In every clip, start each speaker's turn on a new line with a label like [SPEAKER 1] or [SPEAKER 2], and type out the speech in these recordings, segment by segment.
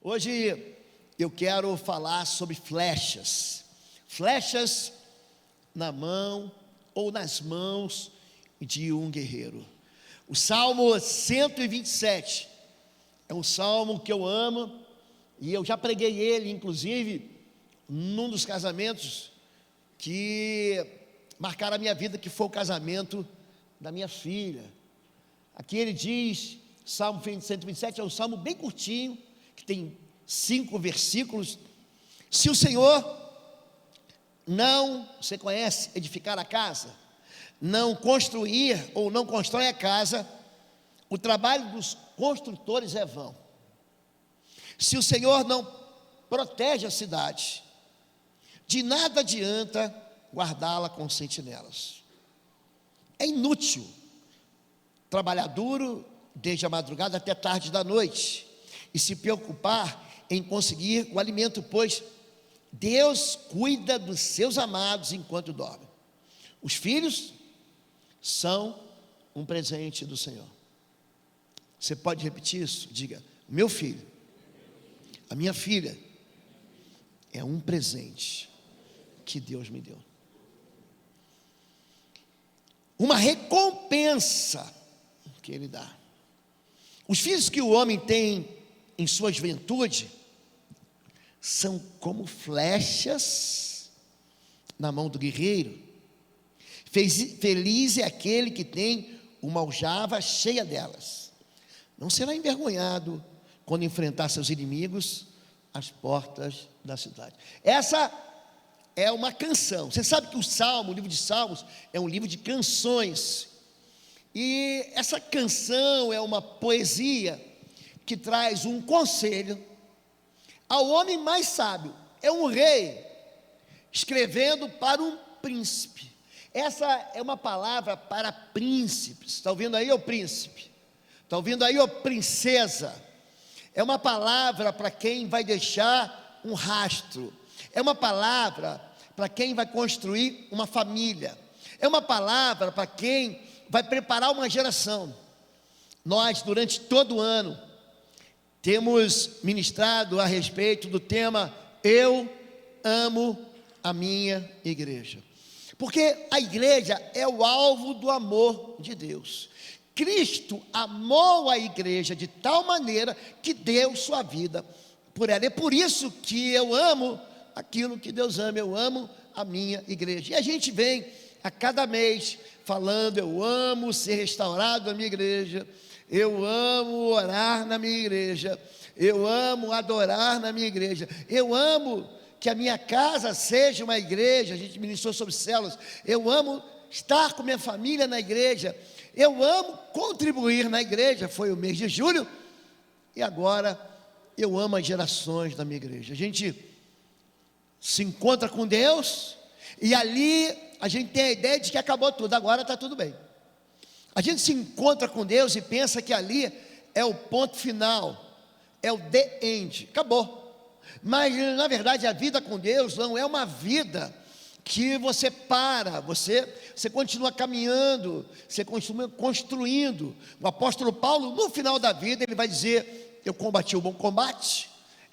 [SPEAKER 1] Hoje eu quero falar sobre flechas na mão ou nas mãos de um guerreiro. O Salmo 127 é um salmo que eu amo e eu já preguei ele, inclusive, num dos casamentos que marcaram a minha vida, que foi o casamento da minha filha. Aqui ele diz, Salmo 127 é um salmo bem curtinho, que tem 5 versículos. Se o Senhor não, você conhece, edificar a casa, não construir ou não constrói a casa, o trabalho dos construtores é vão. Se o Senhor não protege a cidade, de nada adianta guardá-la com sentinelas. É inútil trabalhar duro desde a madrugada até tarde da noite e se preocupar em conseguir o alimento, pois Deus cuida dos seus amados enquanto dormem. Os filhos são um presente do Senhor. Você pode repetir isso? Diga: meu filho, a minha filha é um presente que Deus me deu. Uma recompensa que Ele dá. Os filhos que o homem tem em sua juventude são como flechas na mão do guerreiro. Feliz é aquele que tem uma aljava cheia delas. Não será envergonhado quando enfrentar seus inimigos às portas da cidade. Essa é uma canção. Você sabe que o livro de Salmos, é um livro de canções. E essa canção é uma poesia que traz um conselho ao homem mais sábio. É um rei escrevendo para um príncipe. Essa é uma palavra para príncipes. Está ouvindo aí, ô príncipe? Está ouvindo aí, ô princesa? É uma palavra para quem vai deixar um rastro. É uma palavra para quem vai construir uma família. É uma palavra para quem vai preparar uma geração. Nós, durante todo o ano, temos ministrado a respeito do tema Eu amo a minha igreja. Porque a igreja é o alvo do amor de Deus. Cristo amou a igreja de tal maneira que deu sua vida por ela. É por isso que eu amo aquilo que Deus ama, eu amo a minha igreja. E a gente vem a cada mês falando: eu amo ser restaurado na minha igreja, eu amo orar na minha igreja, eu amo adorar na minha igreja, eu amo que a minha casa seja uma igreja. A gente ministrou sobre células. Eu amo estar com minha família na igreja, eu amo contribuir na igreja. Foi o mês de julho, e agora eu amo as gerações da minha igreja. A gente se encontra com Deus, e ali a gente tem a ideia de que acabou tudo, agora está tudo bem. A gente se encontra com Deus e pensa que ali é o ponto final, é o the end, acabou. Mas na verdade a vida com Deus não é uma vida que você para, você continua caminhando, você continua construindo. O apóstolo Paulo, no final da vida, ele vai dizer: eu combati o bom combate,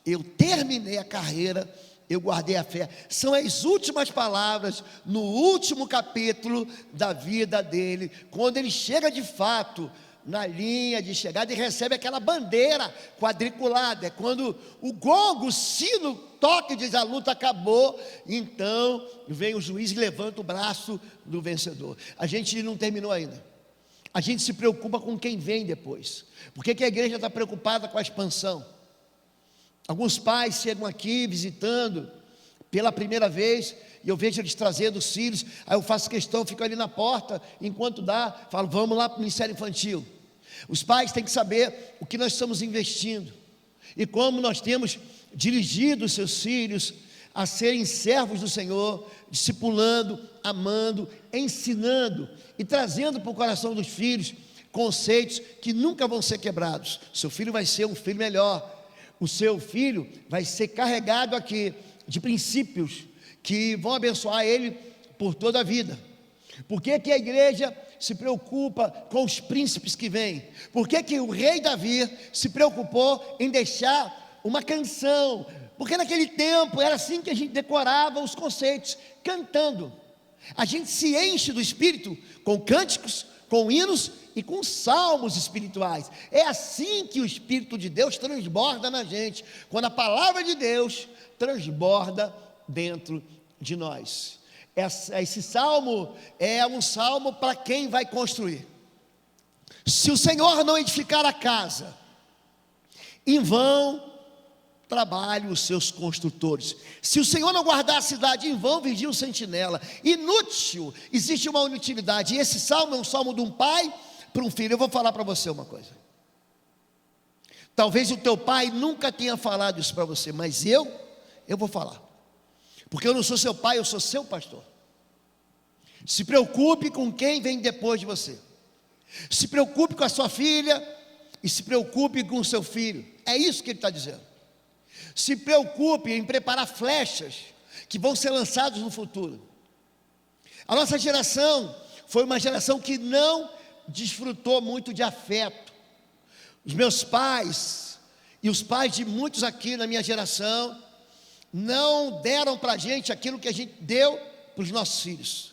[SPEAKER 1] eu terminei a carreira, eu guardei a fé. São as últimas palavras no último capítulo da vida dele, quando ele chega de fato na linha de chegada e recebe aquela bandeira quadriculada. É quando o gongo, o sino toca e diz: a luta acabou. Então vem o juiz e levanta o braço do vencedor. A gente não terminou ainda. A gente se preocupa com quem vem depois. Por que a igreja está preocupada com a expansão? Alguns pais chegam aqui visitando pela primeira vez, e eu vejo eles trazendo os filhos. Aí eu faço questão, fico ali na porta, enquanto dá, falo: vamos lá para o Ministério Infantil. Os pais têm que saber o que nós estamos investindo, e como nós temos dirigido os seus filhos a serem servos do Senhor, discipulando, amando, ensinando e trazendo para o coração dos filhos conceitos que nunca vão ser quebrados. Seu filho vai ser um filho melhor, o seu filho vai ser carregado aqui de princípios que vão abençoar ele por toda a vida. Por que a igreja se preocupa com os príncipes que vêm? Por que o rei Davi se preocupou em deixar uma canção, porque naquele tempo era assim que a gente decorava os conceitos, cantando. A gente se enche do Espírito com cânticos, com hinos e com salmos espirituais. É assim que o Espírito de Deus transborda na gente, quando a palavra de Deus transborda dentro de nós. Esse salmo é um salmo para quem vai construir. Se o Senhor não edificar a casa, em vão trabalham os seus construtores. Se o Senhor não guardar a cidade, em vão vigia o sentinela. Inútil, existe uma inutilidade. E esse salmo é um salmo de um pai para um filho. Eu vou falar para você uma coisa. Talvez o teu pai nunca tenha falado isso para você, mas eu vou falar. Porque eu não sou seu pai, eu sou seu pastor. Se preocupe com quem vem depois de você. Se preocupe com a sua filha e se preocupe com o seu filho. É isso que ele está dizendo. Se preocupe em preparar flechas que vão ser lançadas no futuro. A nossa geração foi uma geração que não desfrutou muito de afeto. Os meus pais e os pais de muitos aqui na minha geração não deram para a gente aquilo que a gente deu para os nossos filhos.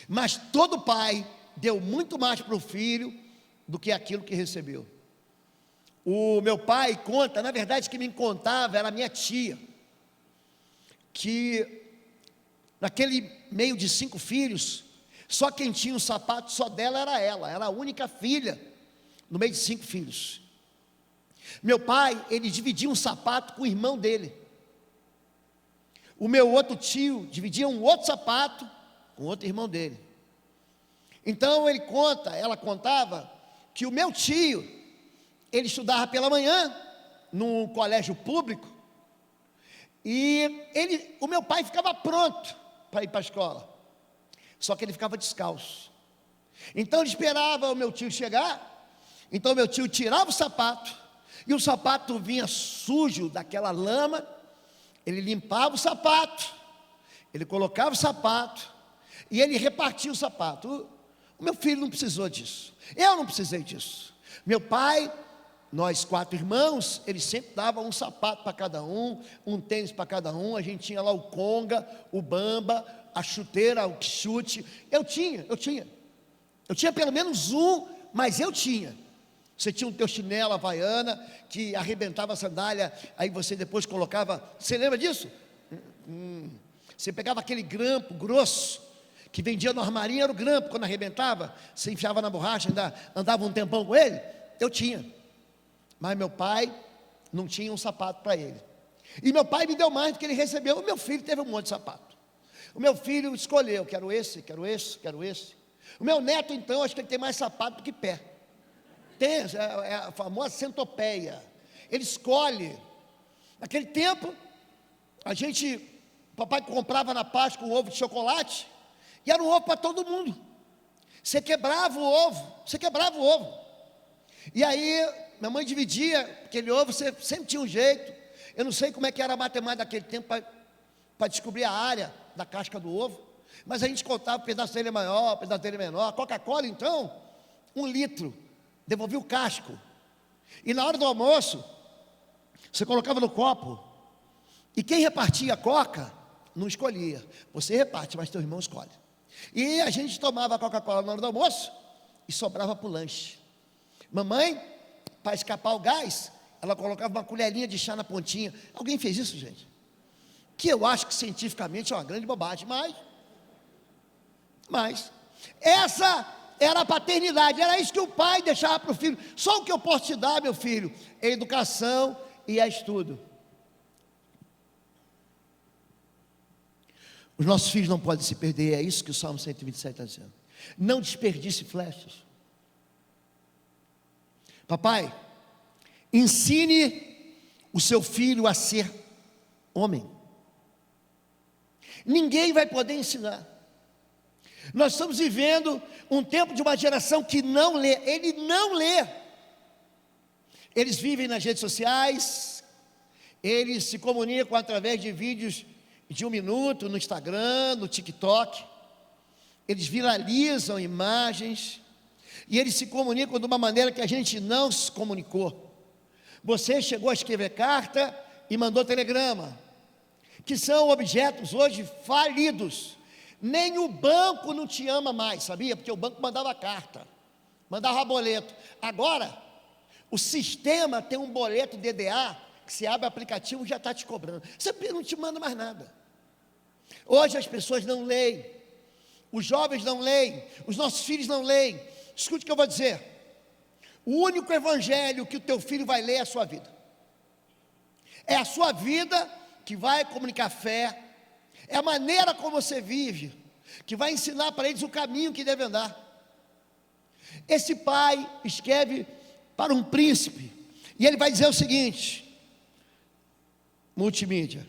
[SPEAKER 1] Mas todo pai deu muito mais para o filho do que aquilo que recebeu. O meu pai conta, na verdade quem me contava era a minha tia, que naquele meio de 5 filhos, só quem tinha um sapato só dela era ela, era a única filha no meio de 5 filhos. Meu pai, ele dividia um sapato com o irmão dele. O meu outro tio dividia um outro sapato com outro irmão dele. Então ela contava que o meu tio, ele estudava pela manhã num colégio público e o meu pai ficava pronto para ir para a escola, só que ele ficava descalço. Então ele esperava o meu tio chegar, então o meu tio tirava o sapato e o sapato vinha sujo daquela lama, ele limpava o sapato, ele colocava o sapato e ele repartia o sapato. O meu filho não precisou disso, eu não precisei disso. Meu pai, nós 4 irmãos, ele sempre dava um sapato para cada um tênis para cada um. A gente tinha lá o conga, o bamba, a chuteira, o chute. Eu tinha pelo menos um, mas eu tinha. Você tinha um teu chinelo havaiana que arrebentava a sandália, aí você depois colocava. Você lembra disso? Você pegava aquele grampo grosso que vendia no armarinho, era o grampo. Quando arrebentava, você enfiava na borracha, andava um tempão com ele. Eu tinha. Mas meu pai não tinha um sapato para ele. E meu pai me deu mais do que ele recebeu. O meu filho teve um monte de sapato. O meu filho escolheu, quero esse, quero esse, quero esse. O meu neto, então, acho que ele tem mais sapato do que pé. Tem, é a famosa centopeia. Ele escolhe. Naquele tempo, papai comprava na Páscoa um ovo de chocolate, e era um ovo para todo mundo. Você quebrava o ovo. E aí, minha mãe dividia aquele ovo, você sempre tinha um jeito. Eu não sei como é que era a matemática daquele tempo para descobrir a área da casca do ovo, mas a gente contava, o pedaço dele é maior, o pedaço dele é menor. Coca-Cola, então, 1 litro, devolvia o casco. E na hora do almoço, você colocava no copo, e quem repartia a coca, não escolhia. Você reparte, mas teu irmão escolhe. E a gente tomava a Coca-Cola na hora do almoço, e sobrava para o lanche. Mamãe, para escapar o gás, ela colocava uma colherinha de chá na pontinha. Alguém fez isso, gente? Que eu acho que cientificamente é uma grande bobagem, mas essa era a paternidade, era isso que o pai deixava para o filho. Só o que eu posso te dar, meu filho, é educação e é estudo. Os nossos filhos não podem se perder, é isso que o Salmo 127 está dizendo. Não desperdice flechas. Papai, ensine o seu filho a ser homem. Ninguém vai poder ensinar. Nós estamos vivendo um tempo de uma geração que não lê. Ele não lê. Eles vivem nas redes sociais, eles se comunicam através de vídeos de 1 minuto no Instagram, no TikTok. Eles viralizam imagens e eles se comunicam de uma maneira que a gente não se comunicou. Você chegou a escrever carta e mandou telegrama, que são objetos hoje falidos. Nem o banco não te ama mais, sabia? Porque o banco mandava carta, mandava boleto. Agora, o sistema tem um boleto DDA, que você abre o aplicativo e já está te cobrando. Você não te manda mais nada. Hoje as pessoas não leem, os jovens não leem, os nossos filhos não leem. Escute o que eu vou dizer. O único evangelho que o teu filho vai ler é a sua vida. É a sua vida que vai comunicar fé, é a maneira como você vive, que vai ensinar para eles o caminho que devem andar. Esse pai escreve para um príncipe, e ele vai dizer o seguinte: multimídia,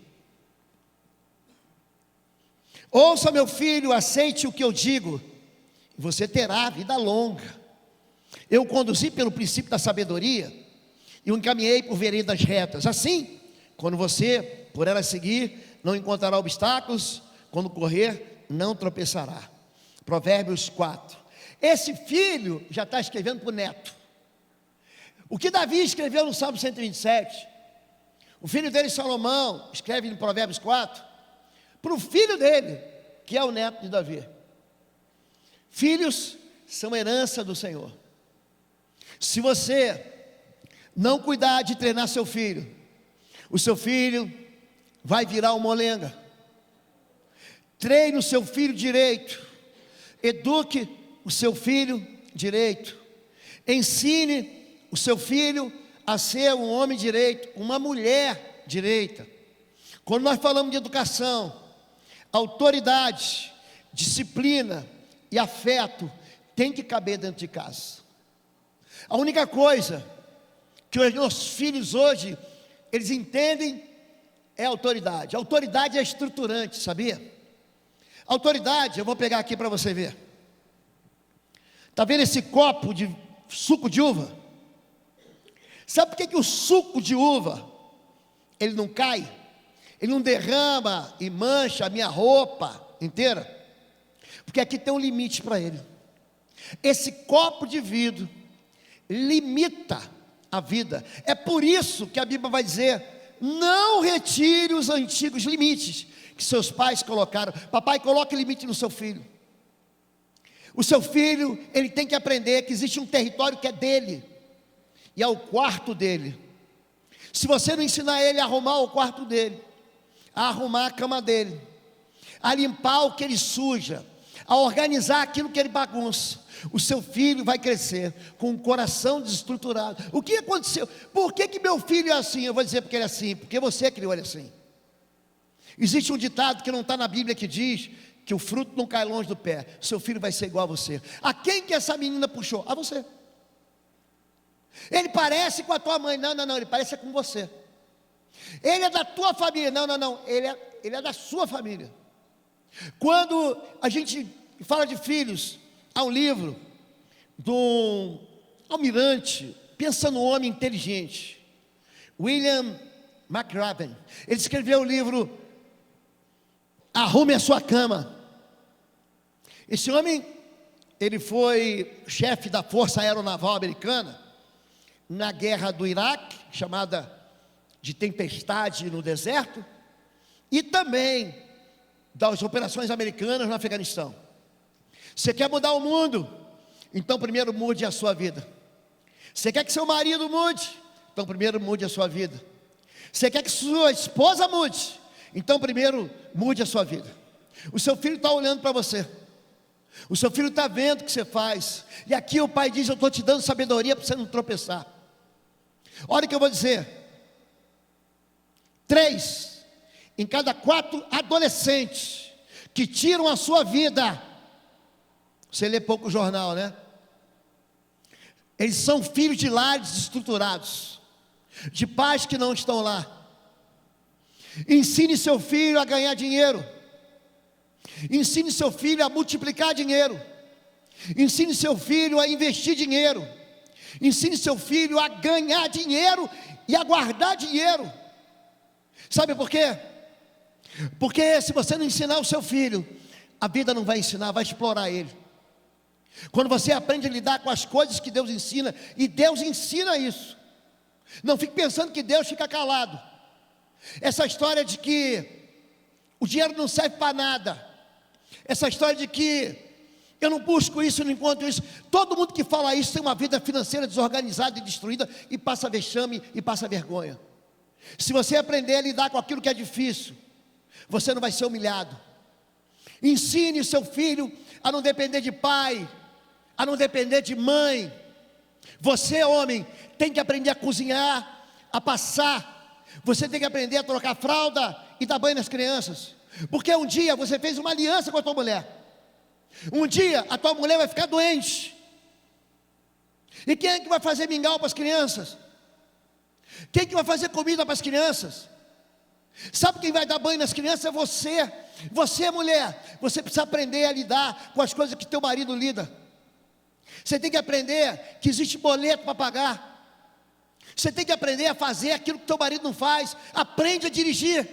[SPEAKER 1] ouça, meu filho, aceite o que eu digo, e você terá vida longa. Eu o conduzi pelo princípio da sabedoria, e o encaminhei por veredas retas. Assim, quando você por ela seguir, não encontrará obstáculos, quando correr, não tropeçará. Provérbios 4. Esse filho já está escrevendo para o neto. O que Davi escreveu no Salmo 127, o filho dele, Salomão, escreve em Provérbios 4, para o filho dele, que é o neto de Davi. Filhos são herança do Senhor. Se você não cuidar de treinar seu filho, o seu filho vai virar uma molenga. Treine o seu filho direito, eduque o seu filho direito, ensine o seu filho a ser um homem direito, uma mulher direita. Quando nós falamos de educação, autoridade, disciplina e afeto tem que caber dentro de casa. A única coisa que os nossos filhos hoje, eles entendem é autoridade. A autoridade é estruturante, sabia? Autoridade, eu vou pegar aqui para você ver. Está vendo esse copo de suco de uva? Sabe por que o suco de uva, ele não cai? Ele não derrama e mancha a minha roupa inteira? Porque aqui tem um limite para ele. Esse copo de vidro limita a vida. É por isso que a Bíblia vai dizer: não retire os antigos limites que seus pais colocaram. Papai, coloque limite no seu filho. O seu filho, ele tem que aprender que existe um território que é dele, e é o quarto dele. Se você não ensinar ele a arrumar o quarto dele, a arrumar a cama dele, a limpar o que ele suja, a organizar aquilo que ele bagunça, o seu filho vai crescer com um coração desestruturado. O que aconteceu? Por que meu filho é assim? Eu vou dizer porque ele é assim, porque você criou ele assim. Existe um ditado que não está na Bíblia que diz que o fruto não cai longe do pé. Seu filho vai ser igual a você. A quem que essa menina puxou? A você. Ele parece com a tua mãe. Não, ele parece com você. Ele é da tua família. Não, ele é da sua família. Quando a gente fala de filhos, há um livro do almirante, pensa no homem inteligente, William McRaven. Ele escreveu o livro Arrume a Sua Cama. Esse homem, ele foi chefe da Força Aeronaval Americana na guerra do Iraque, chamada de Tempestade no Deserto, e também das operações americanas no Afeganistão. Você quer mudar o mundo? Então primeiro mude a sua vida. Você quer que seu marido mude? Então primeiro mude a sua vida. Você quer que sua esposa mude? Então primeiro mude a sua vida. O seu filho está olhando para você. O seu filho está vendo o que você faz. E aqui o pai diz: eu estou te dando sabedoria para você não tropeçar. Olha o que eu vou dizer. 3 em cada 4 adolescentes que tiram a sua vida. Você lê pouco jornal, né? Eles são filhos de lares desestruturados, de pais que não estão lá. Ensine seu filho a ganhar dinheiro. Ensine seu filho a multiplicar dinheiro. Ensine seu filho a investir dinheiro. Ensine seu filho a ganhar dinheiro e a guardar dinheiro. Sabe por quê? Porque se você não ensinar o seu filho, a vida não vai ensinar, vai explorar ele. Quando você aprende a lidar com as coisas que Deus ensina, e Deus ensina isso, Não fique pensando que Deus fica calado. Essa história de que o dinheiro não serve para nada, essa história de que eu não busco isso, não encontro isso. Todo mundo que fala isso tem uma vida financeira desorganizada e destruída, e passa vexame e passa vergonha. Se você aprender a lidar com aquilo que é difícil, você não vai ser humilhado. Ensine seu filho a não depender de pai, a não depender de mãe. Você, homem, tem que aprender a cozinhar, a passar. Você tem que aprender a trocar fralda e dar banho nas crianças. Porque um dia você fez uma aliança com a tua mulher. Um dia a tua mulher vai ficar doente. E quem é que vai fazer mingau para as crianças? Quem é que vai fazer comida para as crianças? Sabe quem vai dar banho nas crianças? É você. Você, mulher, você precisa aprender a lidar com as coisas que teu marido lida. Você tem que aprender que existe boleto para pagar. Você tem que aprender a fazer aquilo que teu marido não faz. Aprende a dirigir,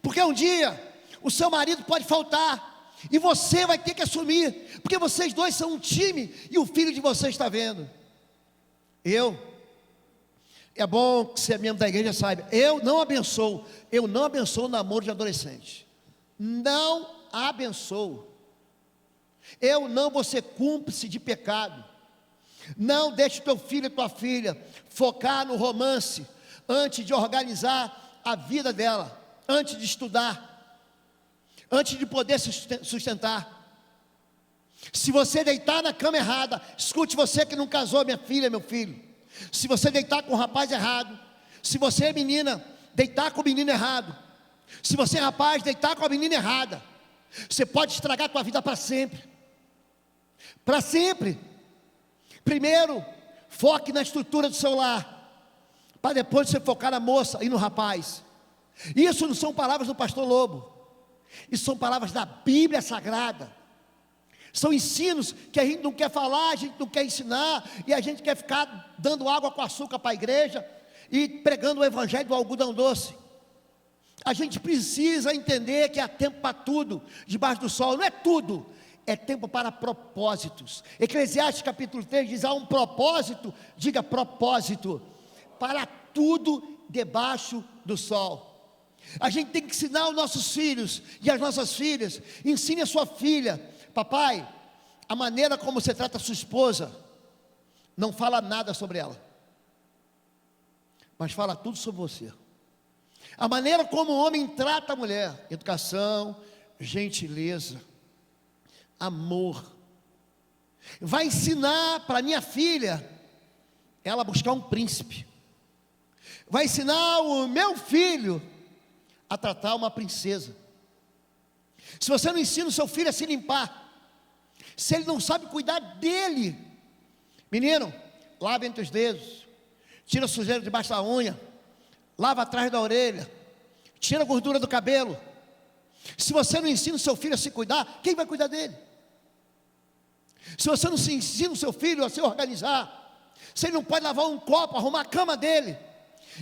[SPEAKER 1] porque um dia o seu marido pode faltar e você vai ter que assumir, porque vocês dois são um time e o filho de vocês está vendo. É bom que você é membro da igreja saiba, eu não abençoo o namoro de adolescente. Não abençoo. Eu não vou ser cúmplice de pecado. Não deixe teu filho e tua filha focar no romance antes de organizar a vida dela, antes de estudar, antes de poder se sustentar. Se você deitar na cama errada, escute, você que não casou, minha filha, meu filho, se você deitar com o rapaz errado, se você é menina, deitar com o menino errado, se você é rapaz, deitar com a menina errada, você pode estragar a tua vida para sempre. Para sempre. Primeiro, foque na estrutura do seu lar, para depois você focar na moça e no rapaz. Isso não são palavras do pastor Lobo, isso são palavras da Bíblia Sagrada. São ensinos que a gente não quer falar, a gente não quer ensinar, e a gente quer ficar dando água com açúcar para a igreja e pregando o evangelho do algodão doce. A gente precisa entender que há tempo para tudo debaixo do sol. Não é tudo, é tempo para propósitos. Eclesiastes capítulo 3 diz: há um propósito, diga propósito, para tudo debaixo do sol. A gente tem que ensinar os nossos filhos e as nossas filhas. Ensine a sua filha: papai, a maneira como você trata a sua esposa, não fala nada sobre ela, mas fala tudo sobre você. A maneira como o homem trata a mulher: educação, gentileza, amor. Vai ensinar para minha filha ela buscar um príncipe. Vai ensinar o meu filho a tratar uma princesa. Se você não ensina o seu filho a se limpar, se ele não sabe cuidar dele, menino, lava entre os dedos, tira a sujeira debaixo da unha, lava atrás da orelha, tira a gordura do cabelo. Se você não ensina o seu filho a se cuidar, quem vai cuidar dele? Se você não se ensina o seu filho a se organizar, se ele não pode lavar um copo, arrumar a cama dele,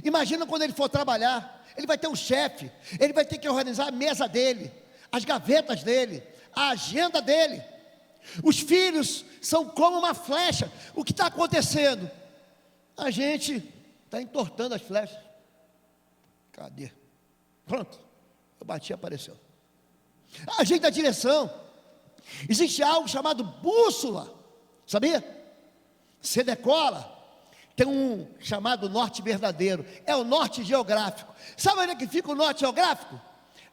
[SPEAKER 1] imagina quando ele for trabalhar. Ele vai ter um chefe, ele vai ter que organizar a mesa dele, as gavetas dele, a agenda dele. Os filhos são como uma flecha. O que está acontecendo? A gente está entortando as flechas. Cadê? Pronto, eu bati e apareceu. A gente dá direção. Existe algo chamado bússola, sabia? Você decola. Tem um chamado norte verdadeiro, é o norte geográfico. Sabe onde é que fica o norte geográfico?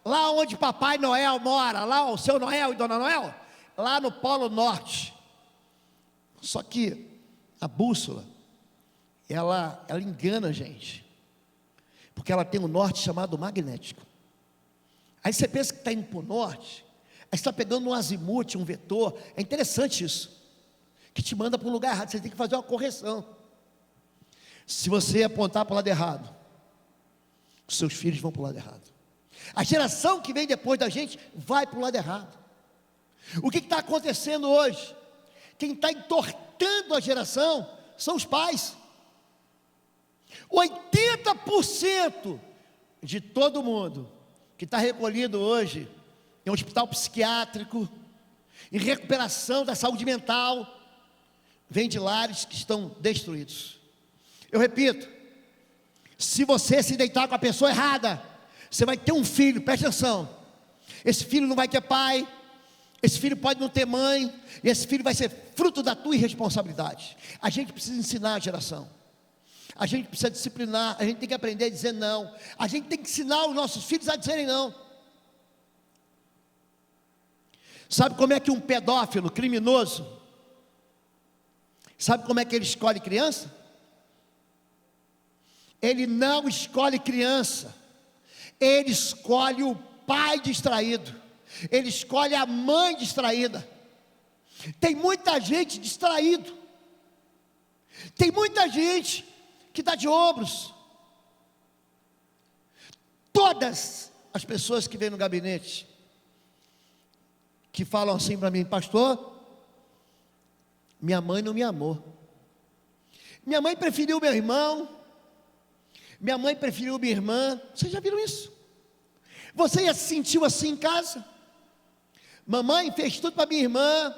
[SPEAKER 1] Lá onde Papai Noel mora, lá o seu Noel e Dona Noel, lá no Polo Norte. Só que a bússola, ela engana a gente, porque ela tem um norte chamado magnético. Aí você pensa que está indo para o norte, aí você está pegando um azimuth, um vetor. É interessante isso, que te manda para um lugar errado. Você tem que fazer uma correção. Se você apontar para o lado errado, os seus filhos vão para o lado errado. A geração que vem depois da gente vai para o lado errado. O que está acontecendo hoje? Quem está entortando a geração são os pais. 80% de todo mundo que está recolhido hoje em um hospital psiquiátrico, em recuperação da saúde mental, vem de lares que estão destruídos. Eu repito, Se você se deitar com a pessoa errada, você vai ter um filho, presta atenção. Esse filho não vai ter pai, esse filho pode não ter mãe, e esse filho vai ser fruto da tua irresponsabilidade. A gente precisa ensinar a geração, a gente precisa disciplinar, a gente tem que aprender a dizer não, a gente tem que ensinar os nossos filhos a dizerem não. Sabe como é que um pedófilo, criminoso, sabe como é que ele escolhe criança? Ele não escolhe criança, ele escolhe o pai distraído, ele escolhe a mãe distraída. Tem muita gente distraído, tem muita gente que está de ombros. Todas as pessoas que vêm no gabinete, que falam assim para mim: pastor, minha mãe não me amou, minha mãe preferiu meu irmão, minha mãe preferiu minha irmã. Vocês já viram isso? Você já se sentiu assim em casa? Mamãe fez tudo para minha irmã,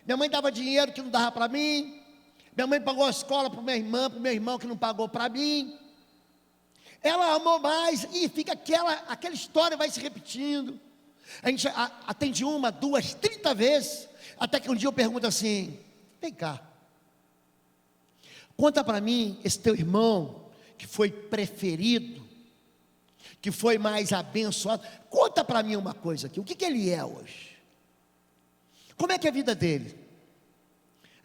[SPEAKER 1] minha mãe dava dinheiro que não dava para mim, minha mãe pagou a escola para minha irmã, para o meu irmão que não pagou para mim. Ela amou mais, e fica aquela história vai se repetindo. A gente atende 1, 2, 30 vezes, até que um dia eu pergunto assim: vem cá, conta para mim, esse teu irmão que foi preferido, que foi mais abençoado, conta para mim uma coisa aqui, o que ele é hoje? Como é que é a vida dele?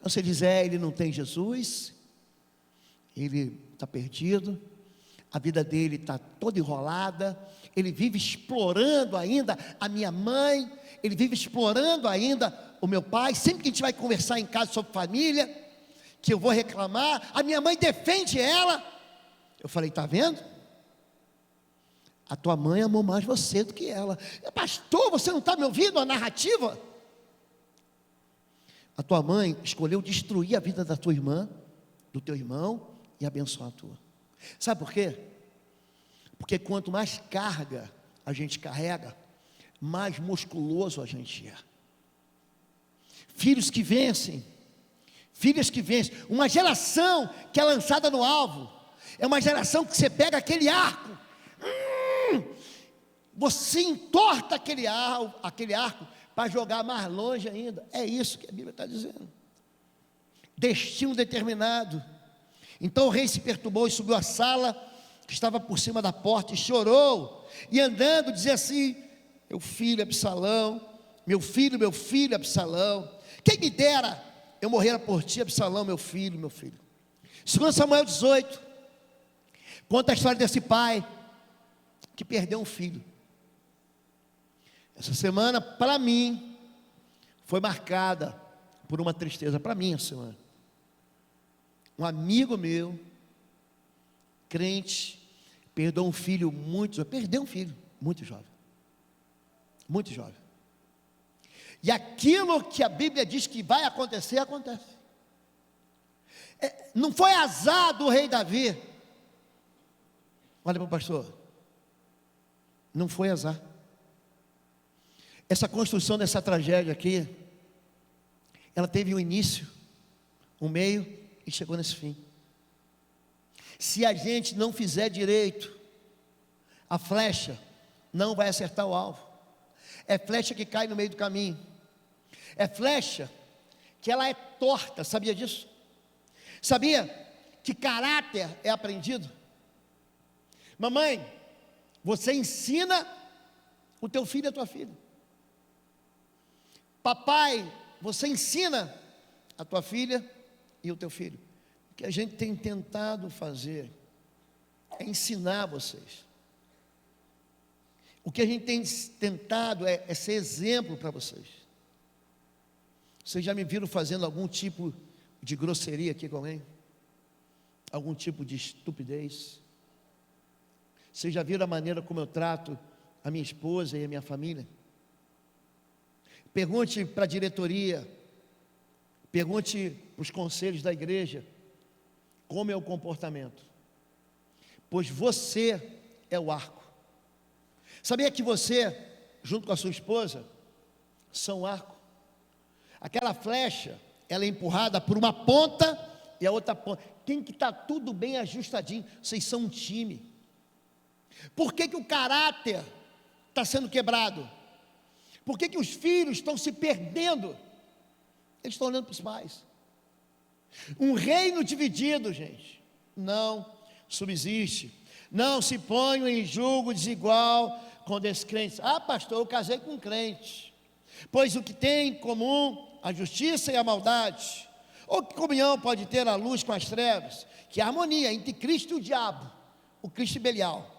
[SPEAKER 1] Você diz: ele não tem Jesus, ele está perdido, a vida dele está toda enrolada, ele vive explorando ainda a minha mãe, ele vive explorando ainda o meu pai. Sempre que a gente vai conversar em casa sobre família, que eu vou reclamar, a minha mãe defende ela. Eu falei: está vendo? A tua mãe amou mais você do que ela. Pastor, você não está me ouvindo a narrativa? A tua mãe escolheu destruir a vida da tua irmã, do teu irmão, e abençoar a tua. Sabe por quê? Porque quanto mais carga a gente carrega, mais musculoso a gente é. Filhos que vencem, filhas que vencem, uma geração que é lançada no alvo, é uma geração que você pega aquele arco, você entorta aquele arco para jogar mais longe ainda. É isso que a Bíblia está dizendo. Destino determinado. Então o rei se perturbou e subiu à sala que estava por cima da porta e chorou, e andando dizia assim: meu filho Absalão, meu filho Absalão, quem me dera eu morrera por ti, Absalão, meu filho. 2 Samuel 18 conta a história desse pai que perdeu um filho. Essa semana, para mim, foi marcada por uma tristeza. Para mim, essa semana, um amigo meu, crente, perdeu um filho muito jovem, muito jovem. E aquilo que a Bíblia diz que vai acontecer, acontece. Não foi azar do rei Davi. Olha para o pastor, não foi azar. Essa construção dessa tragédia aqui, ela teve um início, um meio e chegou nesse fim. Se a gente não fizer direito, a flecha não vai acertar o alvo. É flecha que cai no meio do caminho. É flecha que ela é torta, sabia disso? Sabia que caráter é aprendido? Mamãe, você ensina o teu filho e a tua filha. Papai, você ensina a tua filha e o teu filho. O que a gente tem tentado fazer é ensinar vocês. O que a gente tem tentado é ser exemplo para vocês. Vocês já me viram fazendo algum tipo de grosseria aqui com alguém? Algum tipo de estupidez? Vocês já viram a maneira como eu trato a minha esposa e a minha família? Pergunte para a diretoria, pergunte para os conselhos da igreja, como é o comportamento. Pois você é o arco. Sabia que você, junto com a sua esposa, são o arco? Aquela flecha, ela é empurrada por uma ponta e a outra ponta. tem que estar tudo bem ajustadinho. Vocês são um time. Por que o caráter está sendo quebrado? Por que os filhos estão se perdendo? Eles estão olhando para os pais. Um reino dividido, gente, não subsiste. Não se ponham em julgo desigual com descrentes. Ah, pastor, eu casei com um crente. Pois o que tem em comum a justiça e a maldade? Ou que comunhão pode ter a luz com as trevas? Que harmonia entre Cristo e o diabo, o Cristo e Belial?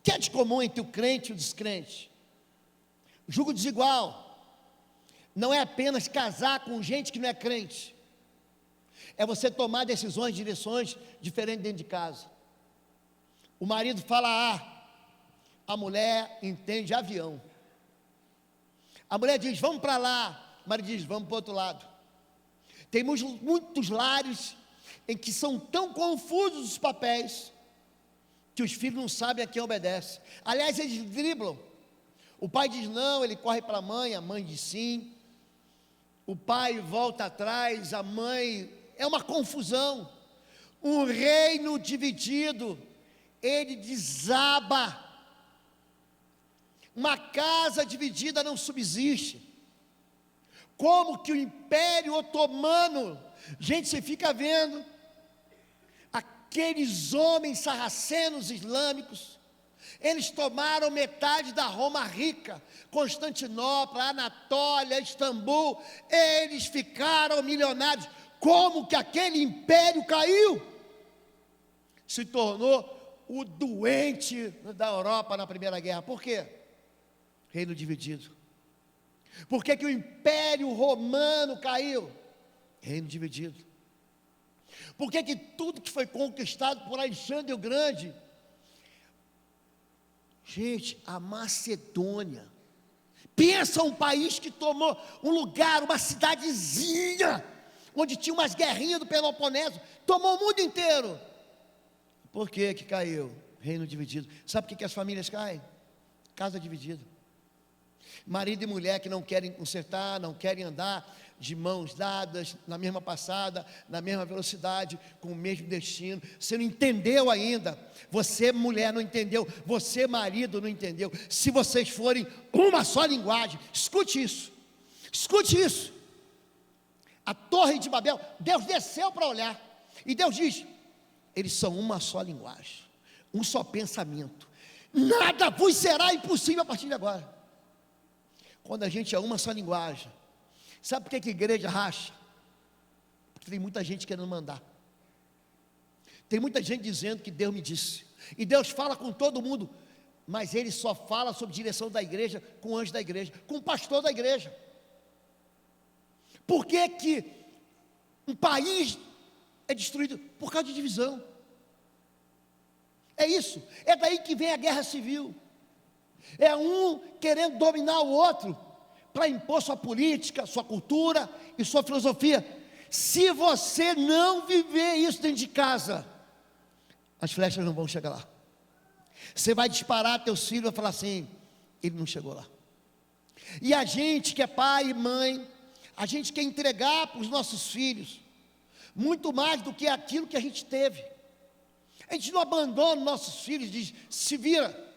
[SPEAKER 1] Que é de comum entre o crente e o descrente? Julgo desigual não é apenas casar com gente que não é crente, é você tomar decisões, direções diferentes dentro de casa. O marido fala A, a mulher entende avião. A mulher diz, vamos para lá, o marido diz, vamos para o outro lado. Tem muitos lares em que são tão confusos os papéis, que os filhos não sabem a quem obedece. Aliás, eles driblam. O pai diz não, ele corre para a mãe diz sim. O pai volta atrás, a mãe... É uma confusão. Um reino dividido, ele desaba. Uma casa dividida não subsiste. Como que o Império Otomano, gente, você fica vendo aqueles homens sarracenos islâmicos, eles tomaram metade da Roma rica, Constantinopla, Anatólia, Istambul, eles ficaram milionários. Como que aquele império caiu? Se tornou o doente da Europa na Primeira Guerra. Por quê? Reino dividido. Por que o Império Romano caiu? Reino dividido. Por que tudo que foi conquistado por Alexandre o Grande? Gente, a Macedônia. Pensa um país que tomou um lugar, uma cidadezinha, onde tinha umas guerrinhas do Peloponeso, tomou o mundo inteiro. Por que caiu? Reino dividido. Sabe por que as famílias caem? Casa dividida. Marido e mulher que não querem consertar, não querem andar de mãos dadas, na mesma passada, na mesma velocidade, com o mesmo destino. Você não entendeu ainda. Você, mulher, não entendeu. Você, marido, não entendeu. Se vocês forem uma só linguagem, escute isso. Escute isso. A Torre de Babel, Deus desceu para olhar. E Deus diz: eles são uma só linguagem, um só pensamento. Nada vos será impossível a partir de agora. Quando a gente é uma só linguagem. Sabe por que a igreja racha? Porque tem muita gente querendo mandar. Tem muita gente dizendo que Deus me disse. E Deus fala com todo mundo, mas Ele só fala sob direção da igreja, com o anjo da igreja, com o pastor da igreja. Por que um país é destruído? Por causa de divisão. É isso. É daí que vem a guerra civil. É um querendo dominar o outro, para impor sua política, sua cultura e sua filosofia. Se você não viver isso dentro de casa, as flechas não vão chegar lá. Você vai disparar teus filhos e vai falar assim: ele não chegou lá. E a gente que é pai e mãe, a gente quer entregar para os nossos filhos muito mais do que aquilo que a gente teve. A gente não abandona os nossos filhos, diz: se vira.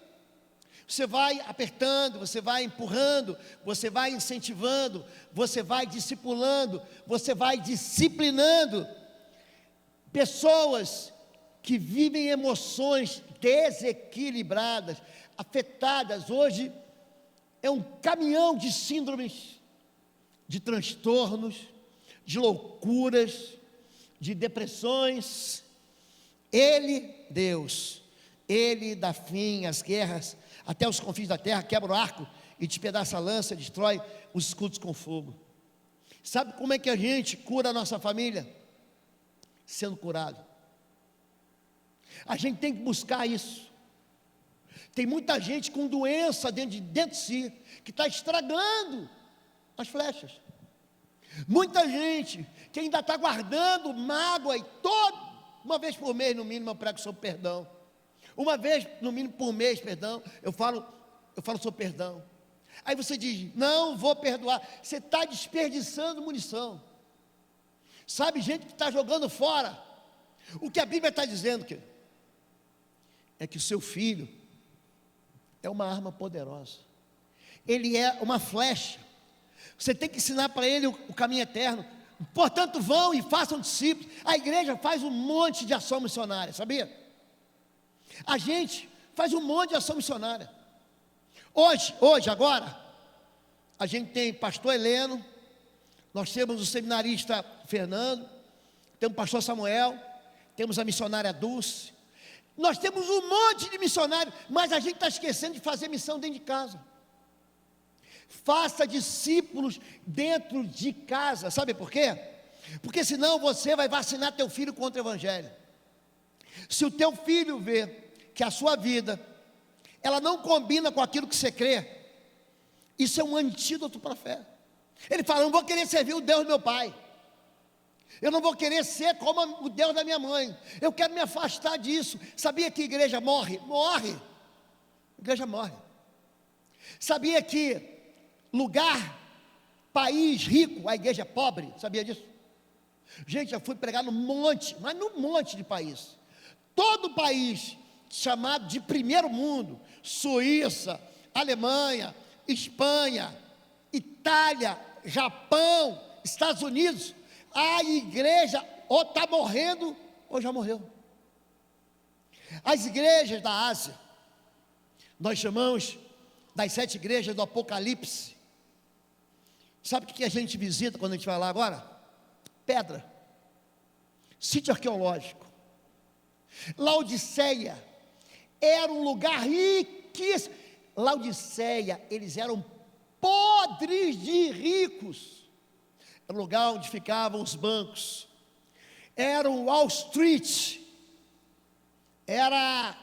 [SPEAKER 1] Você vai apertando, você vai empurrando, você vai incentivando, você vai discipulando, você vai disciplinando. Pessoas que vivem emoções desequilibradas, afetadas, hoje é um caminhão de síndromes, de transtornos, de loucuras, de depressões. Ele, Deus, Ele dá fim às guerras até os confins da terra, quebra o arco e despedaça a lança, destrói os escudos com fogo. Sabe como é que a gente cura a nossa família? Sendo curado. A gente tem que buscar isso. Tem muita gente com doença dentro de si, que está estragando as flechas. Muita gente que ainda está guardando mágoa, e uma vez por mês no mínimo eu prego sobre perdão. Uma vez, no mínimo por mês, perdão, eu falo sobre perdão. Aí você diz: não vou perdoar. Você está desperdiçando munição. Sabe, gente que está jogando fora O que a Bíblia está dizendo, querido, é que o seu filho é uma arma poderosa. Ele é uma flecha. Você tem que ensinar para ele o caminho eterno. Portanto, vão e façam discípulos. A igreja faz um monte de ação missionária, sabia? A gente faz um monte de ação missionária. Hoje, agora, a gente tem pastor Heleno, nós temos o seminarista Fernando, temos o pastor Samuel, temos a missionária Dulce, nós temos um monte de missionários, mas a gente está esquecendo de fazer missão dentro de casa. Faça discípulos dentro de casa, sabe por quê? Porque senão você vai vacinar teu filho contra o evangelho. Se o teu filho vê que a sua vida, ela não combina com aquilo que você crê, isso é um antídoto para a fé. Ele fala: eu não vou querer servir o Deus do meu pai, eu não vou querer ser como o Deus da minha mãe, eu quero me afastar disso. Sabia que a igreja morre? Morre. A igreja morre. Sabia que lugar, país rico, a igreja é pobre? Sabia disso? Gente, já fui pregar num monte, mas num monte de país. Todo país chamado de primeiro mundo, Suíça, Alemanha, Espanha, Itália, Japão, Estados Unidos, a igreja ou está morrendo ou já morreu. As igrejas da Ásia, nós chamamos das 7 igrejas do Apocalipse. Sabe o que a gente visita quando a gente vai lá agora? Pedra, sítio arqueológico. Laodiceia era um lugar riquíssimo. Laodiceia, eles eram podres de ricos. Era o lugar onde ficavam os bancos. Era o Wall Street. Era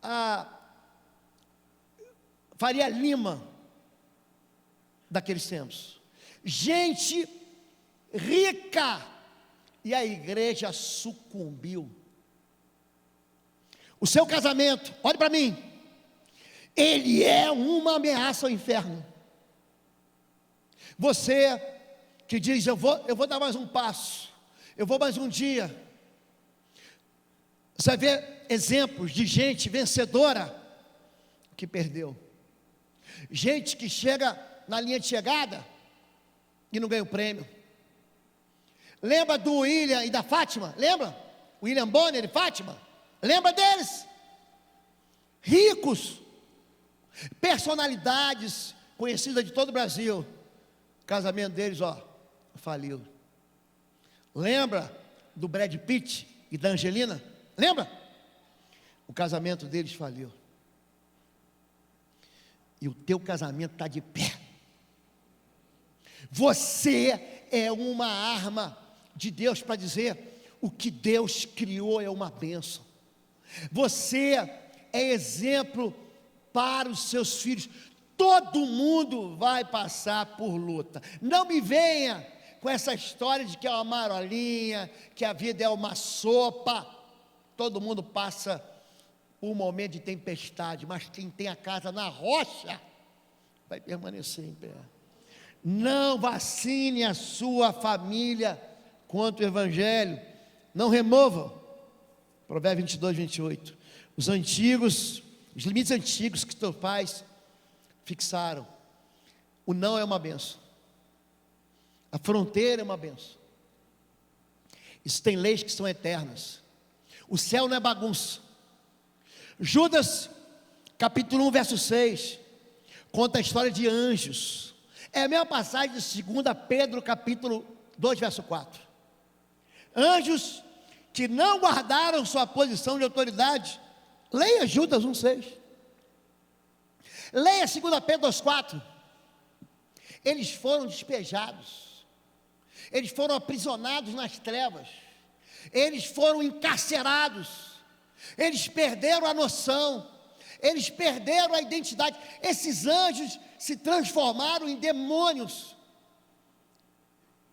[SPEAKER 1] a Faria Lima daqueles tempos. Gente rica. E a igreja sucumbiu. O seu casamento, olhe para mim, ele é uma ameaça ao inferno. Você que diz: eu vou dar mais um passo, eu vou mais um dia. Você vai ver exemplos de gente vencedora que perdeu. Gente que chega na linha de chegada e não ganha o prêmio. Lembra do William e da Fátima? Lembra? William Bonner e Fátima? Lembra deles? Ricos, personalidades conhecidas de todo o Brasil. O casamento deles, faliu. Lembra do Brad Pitt e da Angelina? Lembra? O casamento deles faliu. E o teu casamento está de pé. Você é uma arma de Deus para dizer: o que Deus criou é uma bênção. Você é exemplo para os seus filhos. Todo mundo vai passar por luta. Não me venha com essa história de que é uma marolinha, que a vida é uma sopa. Todo mundo passa por um momento de tempestade, mas quem tem a casa na rocha vai permanecer em pé. Não vacine a sua família quanto o evangelho. Não remova. Provérbios 22, 28. Os limites antigos que teus pais fixaram. O não é uma benção. A fronteira é uma benção. Isso tem leis que são eternas. O céu não é bagunça. Judas, capítulo 1, verso 6, conta a história de anjos. É a mesma passagem de 2 Pedro, capítulo 2, verso 4. Anjos que não guardaram sua posição de autoridade. Leia Judas 1,6. Leia 2 Pedro 2,4. Eles foram despejados. Eles foram aprisionados nas trevas. Eles foram encarcerados. Eles perderam a noção. Eles perderam a identidade. Esses anjos se transformaram em demônios.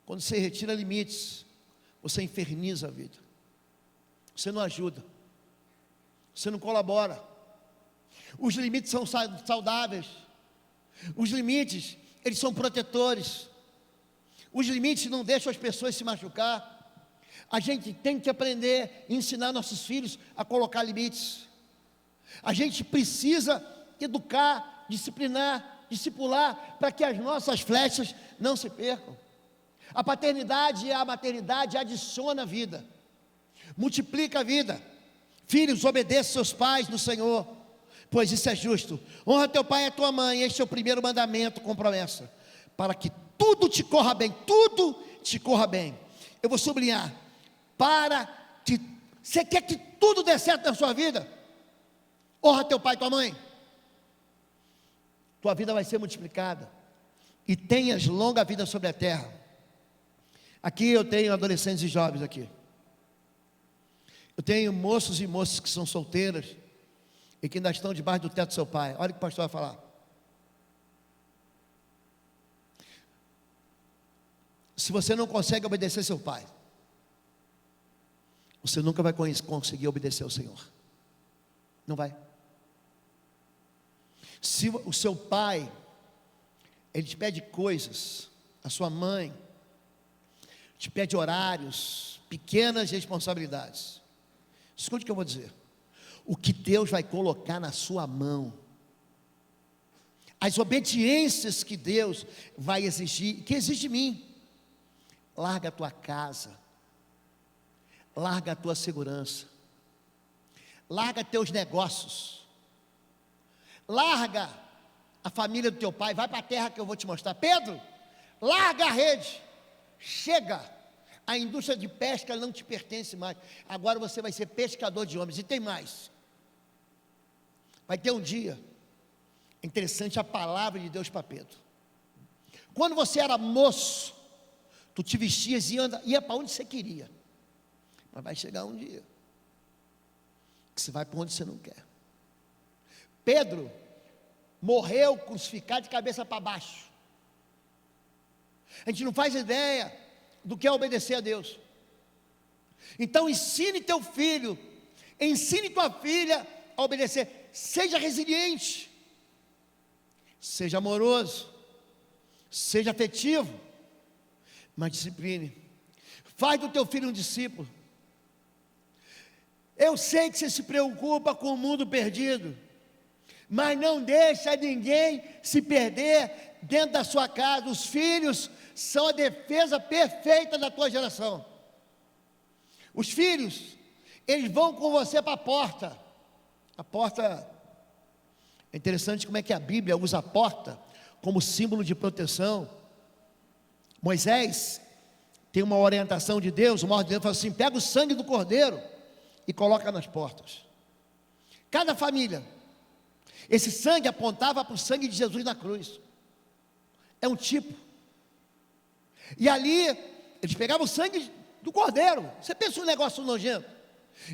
[SPEAKER 1] Quando você retira limites, você inferniza a vida. Você não ajuda. Você não colabora. Os limites são saudáveis. Os limites, eles são protetores. Os limites não deixam as pessoas se machucar. A gente tem que aprender e ensinar nossos filhos a colocar limites. A gente precisa educar, disciplinar, discipular, para que as nossas flechas não se percam. A paternidade e a maternidade adiciona a vida, multiplica a vida. Filhos, obedeçam seus pais no Senhor, pois isso é justo. Honra teu pai e a tua mãe, este é o primeiro mandamento com promessa, para que tudo te corra bem, tudo te corra bem. Eu vou sublinhar, você quer que tudo dê certo na sua vida? Honra teu pai e tua mãe, tua vida vai ser multiplicada, e tenhas longa vida sobre a terra. Aqui eu tenho adolescentes e jovens aqui. Eu tenho moços e moças que são solteiras e que ainda estão debaixo do teto do seu pai. Olha o que o pastor vai falar. Se você não consegue obedecer seu pai, você nunca vai conseguir obedecer ao Senhor. Não vai. Se o seu pai, ele te pede coisas, a sua mãe te pede horários, pequenas responsabilidades, escute o que eu vou dizer. O que Deus vai colocar na sua mão, as obediências que Deus vai exigir, que exige de mim. Larga a tua casa, larga a tua segurança, larga teus negócios, larga a família do teu pai, vai para a terra que eu vou te mostrar. Pedro, larga a rede, chega, a indústria de pesca não te pertence mais, agora você vai ser pescador de homens. E tem mais, vai ter um dia, é interessante a palavra de Deus para Pedro. Quando você era moço, tu te vestias e ia para onde você queria, mas vai chegar um dia que você vai para onde você não quer. Pedro morreu crucificado de cabeça para baixo. A gente não faz ideia do que é obedecer a Deus. Então ensine teu filho, ensine tua filha a obedecer. Seja resiliente, seja amoroso, seja afetivo, mas discipline. Faz do teu filho um discípulo. Eu sei que você se preocupa com o mundo perdido, mas não deixa ninguém se perder dentro da sua casa. Os filhos são a defesa perfeita da tua geração. Os filhos, eles vão com você para a porta. A porta, é interessante como é que a Bíblia usa a porta como símbolo de proteção. Moisés tem uma orientação de Deus, uma ordem de Deus, fala assim: pega o sangue do cordeiro e coloca nas portas. Cada família, esse sangue apontava para o sangue de Jesus na cruz. É um tipo. E ali, eles pegavam o sangue do cordeiro. Você pensa um negócio nojento.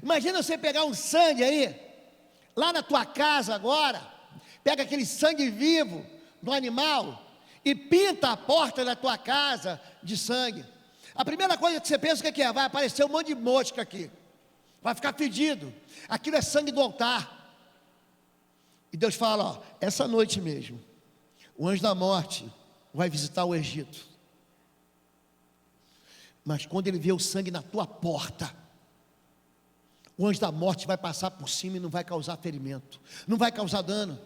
[SPEAKER 1] Imagina você pegar um sangue aí, lá na tua casa agora, pega aquele sangue vivo do animal e pinta a porta da tua casa de sangue. A primeira coisa que você pensa, o que é? Vai aparecer um monte de mosca aqui, vai ficar fedido. Aquilo é sangue do altar. E Deus fala, ó, essa noite mesmo, o anjo da morte vai visitar o Egito. Mas quando ele vê o sangue na tua porta, o anjo da morte vai passar por cima e não vai causar ferimento, não vai causar dano.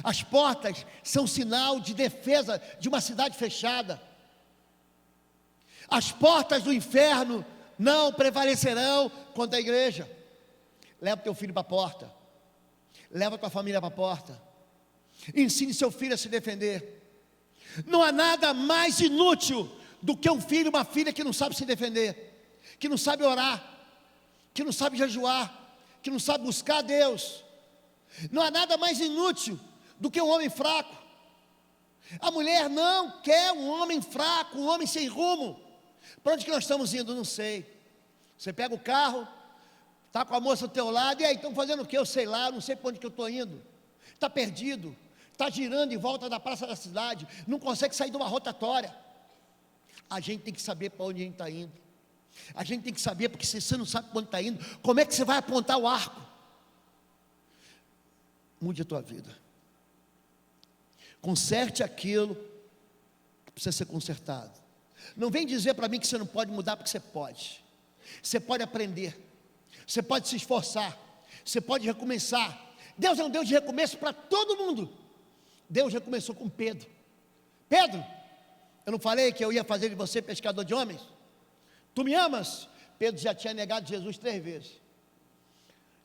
[SPEAKER 1] As portas são sinal de defesa de uma cidade fechada. As portas do inferno não prevalecerão contra a igreja. Leva teu filho para a porta, leva tua família para a porta, ensine seu filho a se defender. Não há nada mais inútil do que um filho e uma filha que não sabe se defender, que não sabe orar, que não sabe jejuar, que não sabe buscar a Deus. Não há nada mais inútil do que um homem fraco. A mulher não quer um homem fraco, um homem sem rumo. Para onde que nós estamos indo? Não sei. Você pega o carro, está com a moça do teu lado, e aí, estão fazendo o que? Eu sei lá, não sei para onde que eu estou indo. Está perdido, está girando em volta da praça da cidade, não consegue sair de uma rotatória. A gente tem que saber para onde a gente está indo. A gente tem que saber, porque se você não sabe para onde está indo, como é que você vai apontar o arco? Mude a tua vida. Conserte aquilo que precisa ser consertado. Não vem dizer para mim que você não pode mudar, porque você pode. Você pode aprender, você pode se esforçar, você pode recomeçar. Deus é um Deus de recomeço para todo mundo. Deus recomeçou com Pedro. Pedro, eu não falei que eu ia fazer de você pescador de homens? Tu me amas? Pedro já tinha negado Jesus 3 vezes.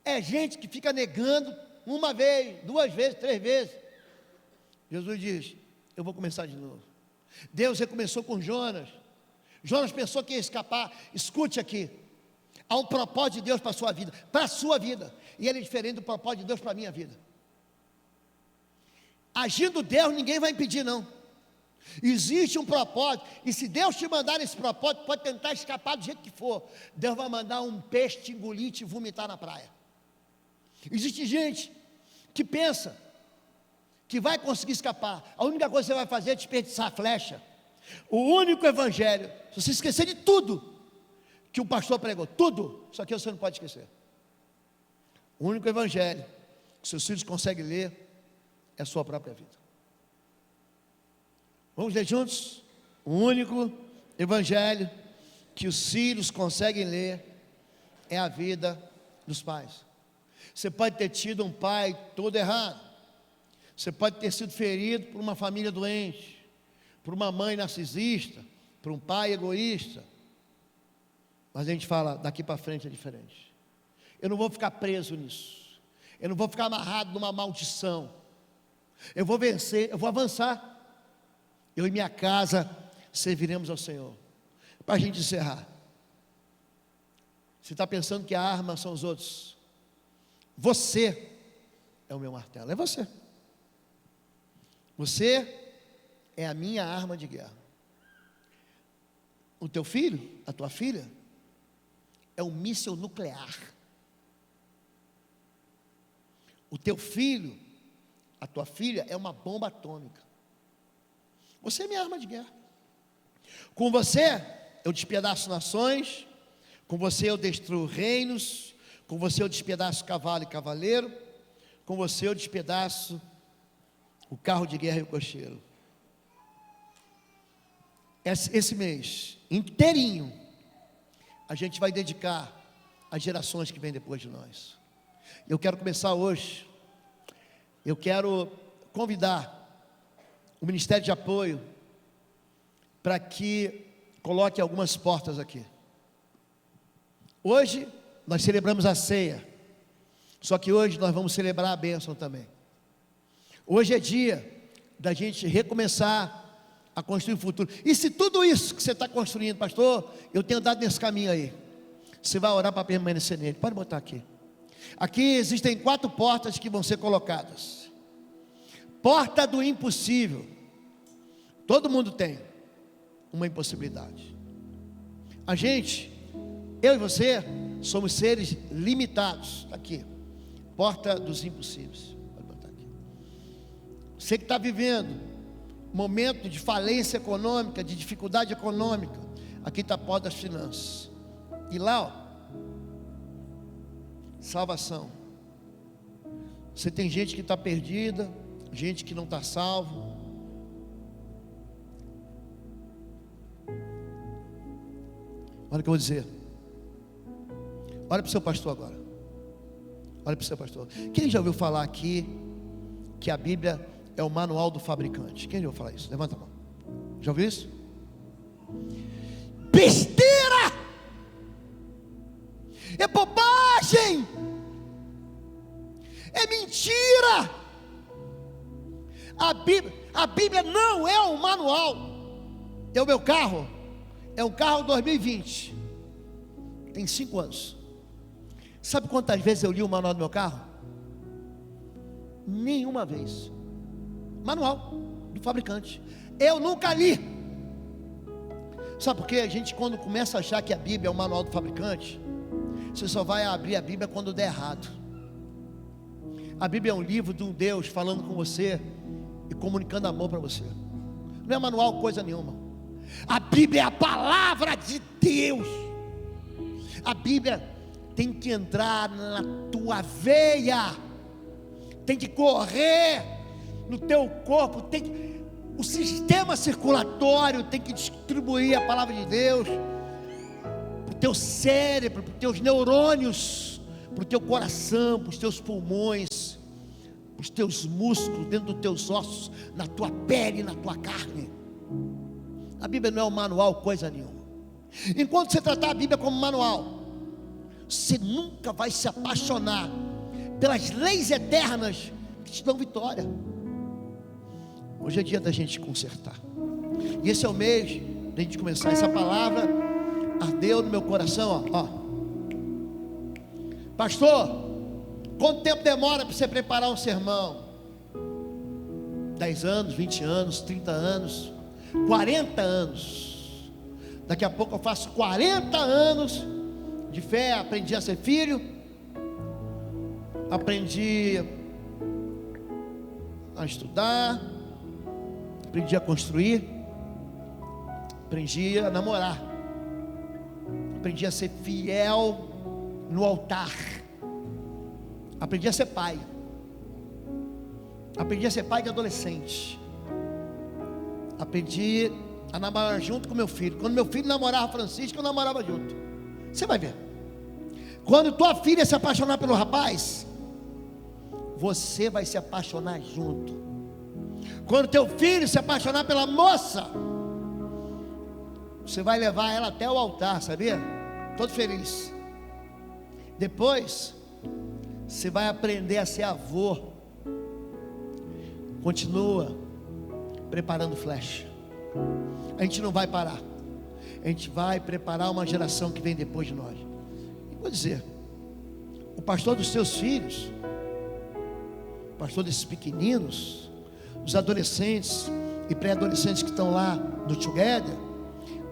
[SPEAKER 1] É gente que fica negando uma vez, 2 vezes, 3 vezes. Jesus diz: eu vou começar de novo. Deus recomeçou com Jonas. Jonas pensou que ia escapar. Escute aqui, há um propósito de Deus para a sua vida, e ele é diferente do propósito de Deus para a minha vida. Agindo Deus, ninguém vai impedir, não. Existe um propósito, e se Deus te mandar esse propósito, pode tentar escapar do jeito que for, Deus vai mandar um peixe te engolir e te vomitar na praia. Existe gente que pensa que vai conseguir escapar. A única coisa que você vai fazer é desperdiçar a flecha. O único evangelho, se você esquecer de tudo que o pastor pregou, tudo, isso aqui você não pode esquecer. O único evangelho que seus filhos conseguem ler é a sua própria vida. Vamos ler juntos? O único evangelho que os filhos conseguem ler é a vida dos pais. Você pode ter tido um pai todo errado, você pode ter sido ferido por uma família doente, por uma mãe narcisista, por um pai egoísta, mas a gente fala, daqui para frente é diferente. Eu não vou ficar preso nisso, eu não vou ficar amarrado numa maldição, eu vou vencer, eu vou avançar. Eu e minha casa serviremos ao Senhor. Para a gente encerrar, você está pensando que a arma são os outros? Você é o meu martelo, é você. Você é a minha arma de guerra. O teu filho, a tua filha, é um míssil nuclear. O teu filho, a tua filha, é uma bomba atômica. Você é minha arma de guerra. Com você eu despedaço nações, com você eu destruo reinos, com você eu despedaço cavalo e cavaleiro, com você eu despedaço o carro de guerra e o cocheiro. Esse mês inteirinho a gente vai dedicar às gerações que vêm depois de nós. Eu quero começar hoje. Eu quero convidar o Ministério de Apoio para que coloque algumas portas aqui. Hoje nós celebramos a ceia, só que hoje nós vamos celebrar a bênção também. Hoje é dia da gente recomeçar a construir o futuro. E se tudo isso que você está construindo, pastor, eu tenho dado nesse caminho aí, você vai orar para permanecer nele. Pode botar aqui. Aqui existem 4 portas que vão ser colocadas. Porta do impossível. Todo mundo tem uma impossibilidade. A gente, eu e você, somos seres limitados. Aqui, porta dos impossíveis. Pode botar aqui. Você que está vivendo momento de falência econômica, de dificuldade econômica, aqui está a porta das finanças. E lá, ó, salvação. Você tem gente que está perdida, gente que não está salvo. Olha o que eu vou dizer. Olha para o seu pastor agora. Olha para o seu pastor. Quem já ouviu falar aqui que a Bíblia é o manual do fabricante? Quem já ouviu falar isso? Levanta a mão. Já ouviu isso? Besteira! É bobagem! É mentira! A Bíblia não é um manual. É o meu carro. É um carro 2020. Tem 5 anos. Sabe quantas vezes eu li o manual do meu carro? Nenhuma vez. Manual do fabricante. Eu nunca li. Sabe por quê? A gente, quando começa a achar que a Bíblia é o manual do fabricante, você só vai abrir a Bíblia quando der errado. A Bíblia é um livro de um Deus falando com você e comunicando amor para você. Não é manual coisa nenhuma. A Bíblia é a palavra de Deus. A Bíblia tem que entrar na tua veia, tem que correr no teu corpo, o sistema circulatório tem que distribuir a palavra de Deus para o teu cérebro, para os teus neurônios, para o teu coração, para os teus pulmões, para os teus músculos, dentro dos teus ossos, na tua pele, na tua carne. A Bíblia não é um manual, coisa nenhuma. Enquanto você tratar a Bíblia como manual, você nunca vai se apaixonar pelas leis eternas que te dão vitória. Hoje é dia da gente consertar, e esse é o mês da gente começar. Essa palavra ardeu no meu coração, ó. Pastor, quanto tempo demora para você preparar um sermão? 10 anos, 20 anos, 30 anos, 40 anos. Daqui a pouco eu faço 40 anos de fé. Aprendi a ser filho, aprendi a estudar, aprendi a construir, aprendi a namorar, aprendi a ser fiel no altar, aprendi a ser pai, aprendi a ser pai de adolescente, aprendi a namorar junto com meu filho. Quando meu filho namorava Francisco, eu namorava junto. Você vai ver. Quando tua filha se apaixonar pelo rapaz, você vai se apaixonar junto. Quando teu filho se apaixonar pela moça, você vai levar ela até o altar, sabia? Todo feliz. Depois, você vai aprender a ser avô. Continua preparando flecha. A gente não vai parar. A gente vai preparar uma geração que vem depois de nós. E vou dizer, o pastor dos seus filhos, o pastor desses pequeninos, os adolescentes e pré-adolescentes que estão lá no Together,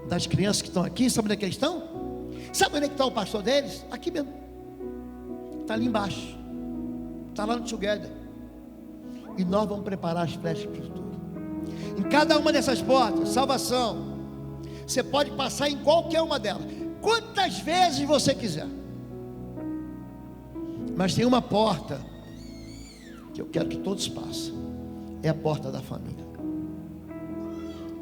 [SPEAKER 1] das crianças que estão aqui, sabe onde é que eles estão? Sabe onde é que está o pastor deles? Aqui mesmo. Está ali embaixo. Está lá no Together. E nós vamos preparar as flechas para o futuro. Em cada uma dessas portas, salvação, você pode passar em qualquer uma delas, quantas vezes você quiser. Mas tem uma porta que eu quero que todos passem. É a porta da família.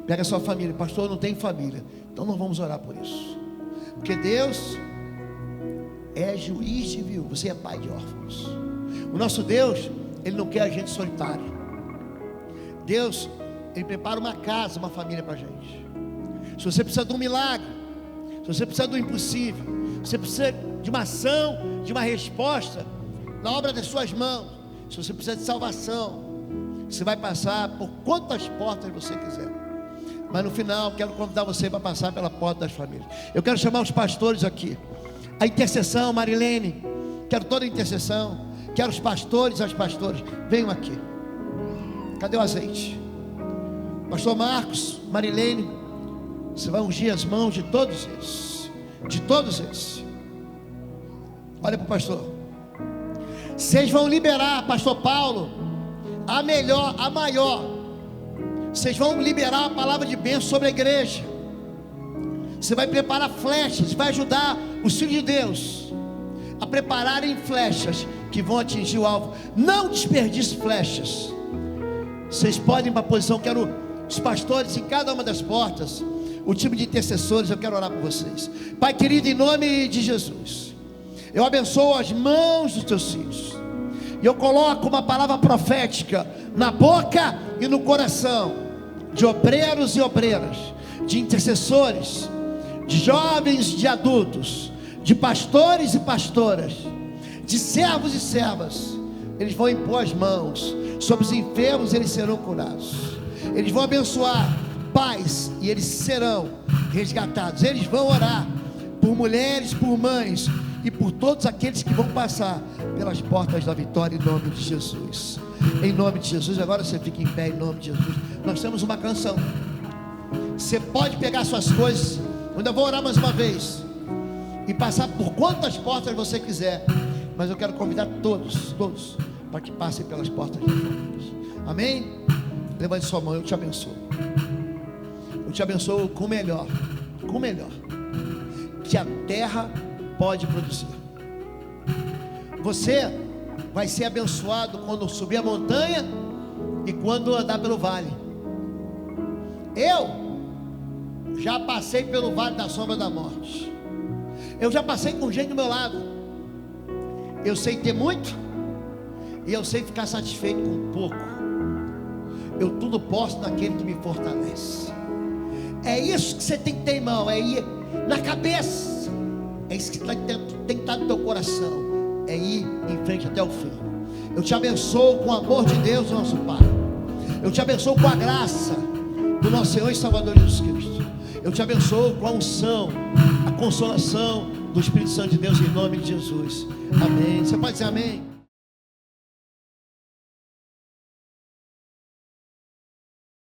[SPEAKER 1] Pega a sua família. Pastor, eu não tenho família. Então não vamos orar por isso, porque Deus é juiz de viúvas. Você é pai de órfãos. O nosso Deus, Ele não quer a gente solitário. Deus, Ele prepara uma casa, uma família para a gente. Se você precisa de um milagre, se você precisa do impossível, se você precisa de uma ação, de uma resposta na obra das suas mãos, se você precisa de salvação, você vai passar por quantas portas você quiser. Mas no final, quero convidar você para passar pela porta das famílias. Eu quero chamar os pastores aqui. A intercessão, Marilene, quero toda a intercessão. Quero os pastores e as pastoras. Venham aqui. Cadê o azeite? Pastor Marcos, Marilene, você vai ungir as mãos de todos eles. De todos eles. Olha para o pastor. Vocês vão liberar, pastor Paulo, a melhor, a maior. Vocês vão liberar a palavra de bênção sobre a igreja. Você vai preparar flechas, vai ajudar os filhos de Deus a prepararem flechas que vão atingir o alvo. Não desperdice flechas. Vocês podem ir para a posição. Quero os pastores em cada uma das portas, o time de intercessores. Eu quero orar por vocês. Pai querido, em nome de Jesus, eu abençoo as mãos dos teus filhos, e eu coloco uma palavra profética na boca e no coração de obreiros e obreiras, de intercessores, de jovens, de adultos, de pastores e pastoras, de servos e servas. Eles vão impor as mãos sobre os enfermos, eles serão curados. Eles vão abençoar pais e eles serão resgatados. Eles vão orar por mulheres, por mães e por todos aqueles que vão passar pelas portas da vitória, em nome de Jesus. Em nome de Jesus. Agora você fica em pé, em nome de Jesus. Nós temos uma canção. Você pode pegar suas coisas. Eu ainda vou orar mais uma vez e passar por quantas portas você quiser, mas eu quero convidar todos para que passem pelas portas de famílias. Amém? Levante sua mão. Eu te abençoo. Eu te abençoo com o melhor que a terra pode produzir. Você vai ser abençoado quando subir a montanha e quando andar pelo vale. Eu já passei pelo vale da sombra da morte. Eu já passei com gente do meu lado. Eu sei ter muito e eu sei ficar satisfeito com pouco. Eu tudo posso naquele que me fortalece. É isso que você tem que ter, irmão. É ir na cabeça. É isso que tem que estar no teu coração. É ir em frente até o fim. Eu te abençoo com o amor de Deus, nosso Pai. Eu te abençoo com a graça do nosso Senhor e Salvador Jesus Cristo. Eu te abençoo com a unção, a consolação do Espírito Santo de Deus, em nome de Jesus. Amém. Você pode dizer amém?